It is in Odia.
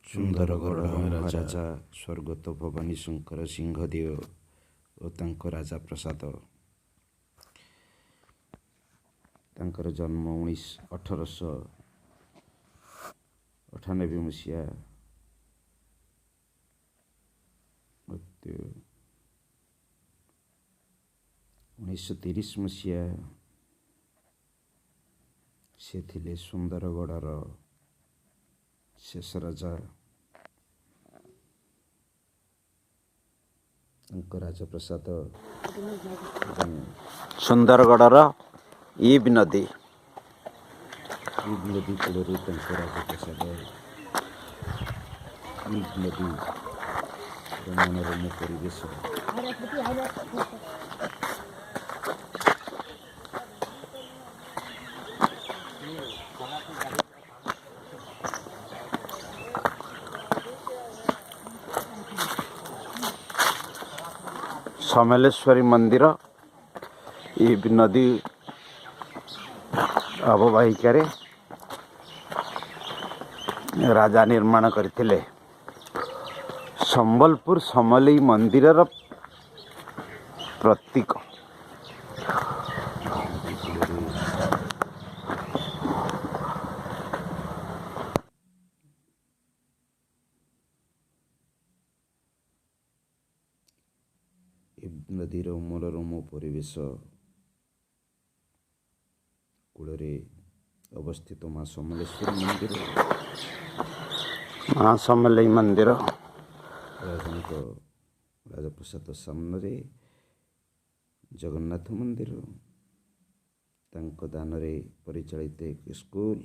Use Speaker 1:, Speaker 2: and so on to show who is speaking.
Speaker 1: ସୁନ୍ଦରଗଡ଼ ମହାରାଜା ସ୍ୱର୍ଗତ ଭବାନୀ ଶଙ୍କର ସିଂହଦେଓ ଓ ତାଙ୍କ ରାଜା ପ୍ରସାଦ। ତାଙ୍କର ଜନ୍ମ 1898 ମସିହା, ମୃତ୍ୟୁ 1930 ମସିହା। ସେ ଥିଲେ ସୁନ୍ଦରଗଡ଼ର ଶେଷ ରାଜା। ତାଙ୍କ ରାଜପ୍ରସାଦ
Speaker 2: ସୁନ୍ଦରଗଡ଼ର ଇବ୍ ନଦୀ
Speaker 1: କୂଳରେ ତାଙ୍କ ରାଜପ୍ରସାଦ। ଇବ୍ ନଦୀ ମନୋରମ ପରିବେଶ।
Speaker 2: ସମଲେଶ୍ୱରୀ ମନ୍ଦିର ଇବ୍ ନଦୀ ଅବବାହିକାରେ ରାଜା ନିର୍ମାଣ କରିଥିଲେ। ସମ୍ବଲପୁର ସମଲେଇ ମନ୍ଦିରର ପ୍ରତୀକ।
Speaker 1: ନଦୀ କୂଳରେ ଇବ୍ ନଦୀର ମନୋରମ ପରିବେଶ କୂଳରେ ଅବସ୍ଥିତ ମା ସମଲେଶ୍ୱରୀ ମନ୍ଦିର,
Speaker 2: ମା ସମଲେଇ ମନ୍ଦିର।
Speaker 1: ରାଜାଙ୍କ ରାଜପ୍ରସାଦ ସାମ୍ନାରେ ଜଗନ୍ନାଥ ମନ୍ଦିର, ତାଙ୍କ ଦାନରେ ପରିଚାଳିତ ଏକ ସ୍କୁଲ।